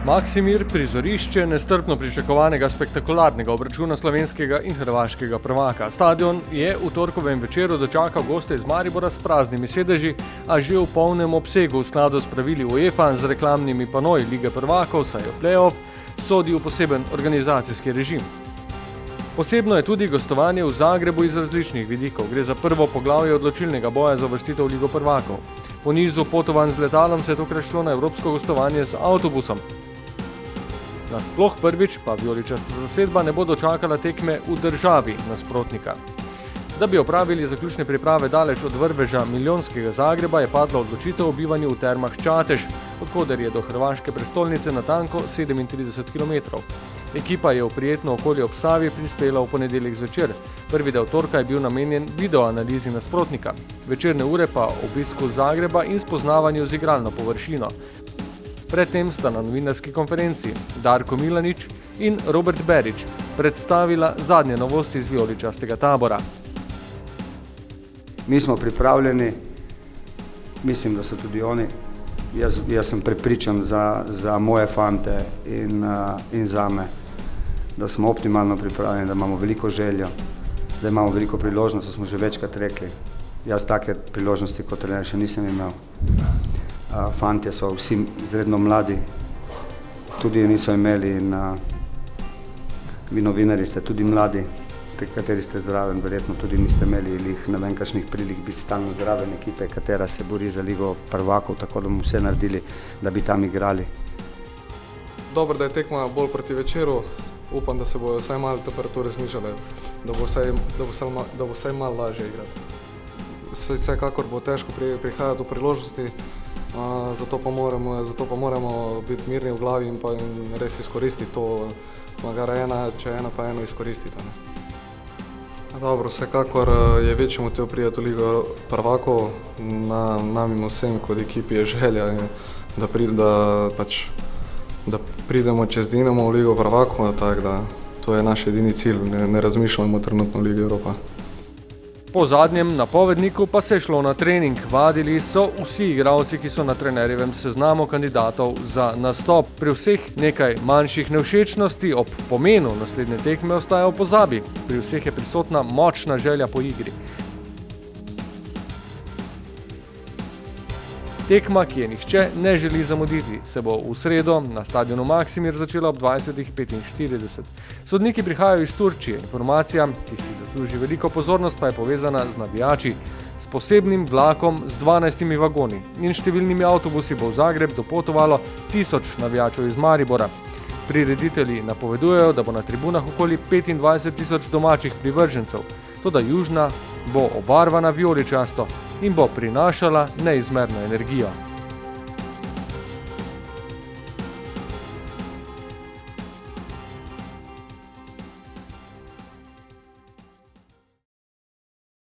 Maksimir, prizorišče nestrpno pričakovanega spektakularnega obračuna slovenskega in hrvaškega prvaka. Stadion je v torkovem večeru dočakal goste iz Maribora s praznimi sedeži, a že v polnem obsegu v skladu s pravili UEFA z reklamnimi panoji Lige prvakov, saj v play-off sodi v poseben organizacijski režim. Posebno je tudi gostovanje v Zagrebu iz različnih vidikov. Gre za prvo poglavje odločilnega boja za uvrstitev v Ligo prvakov. Po nizu potovanj z letalom se je tokrat šlo na evropsko gostovanje z avtobusom. Nasploh prvič pa vijoličasta zasedba ne bo dočakala tekme v državi nasprotnika. Da bi opravili zaključne priprave daleč od vrveža milijonskega Zagreba, je padla odločitev o bivanju v termah Čatež, odkoder je do hrvaške prestolnice natanko 37 km. Ekipa je v prijetno okolje ob Savi prispela v ponedeljek zvečer. Prvi del torka je bil namenjen videoanalizi nasprotnika, večerne ure pa obisku Zagreba in spoznavanju z igralno površino. Predtem sta na novinarski konferenci Darko Milanič in Robert Berić predstavila zadnje novosti iz vijoličastega tabora. Mi smo pripravljeni, mislim, da so tudi oni. Jaz sem prepričan za moje fante in zame, da smo optimalno pripravljeni, da imamo veliko željo, da imamo veliko priložnosti, smo že večkrat rekli. Jaz take priložnosti kot trener še nisem imel. Fantje so vsi izredno mladi, tudi niso imeli in vi novinari ste tudi mladi, kateri ste zraven, verjetno tudi niste imeli ne vem kakšnih prilik biti stalno zraven ekipe, katera se bori za Ligo prvakov, tako da bomo vse naredili, da bi tam igrali. Dobro, da je tekma bolj proti večeru, upam, da se bojo vsaj malo temperature znižale, da bo vsaj malo lažje igrati. Vsekakor bo težko prihajati do priložnosti, zato pa moramo biti mirni v glavi in pa res izkoristiti to, če ena pa eno izkoristiti. Dobro, vsekakor je večji motiv priti v Ligo prvakov, nam in vsem kot ekipi je želja, da pridemo čez Dinamo v Ligo prvakov, tako da to je naš edini cilj, ne razmišljamo trenutno v Ligi Evropa. Po zadnjem napovedniku pa se je šlo na trening. Vadili so vsi igralci, ki so na trenerjevem seznamu kandidatov za nastop. Pri vseh nekaj manjših nevšečnosti ob pomenu naslednje tekme ostaja v pozabi. Pri vseh je prisotna močna želja po igri. Tekma, ki je nihče ne želi zamuditi, se bo v sredo na stadionu Maksimir začela ob 20:45. Sodniki prihajajo iz Turčije. Informacija, ki si zasluži veliko pozornost, pa je povezana z navijači. S posebnim vlakom z 12 vagoni in številnimi avtobusi bo v Zagreb dopotovalo 1000 navijačev iz Maribora. Prireditelji napovedujejo, da bo na tribunah okoli 25.000 domačih privržencev. Toda južna bo obarvana vijoličasto in bo prinašala neizmerno energijo.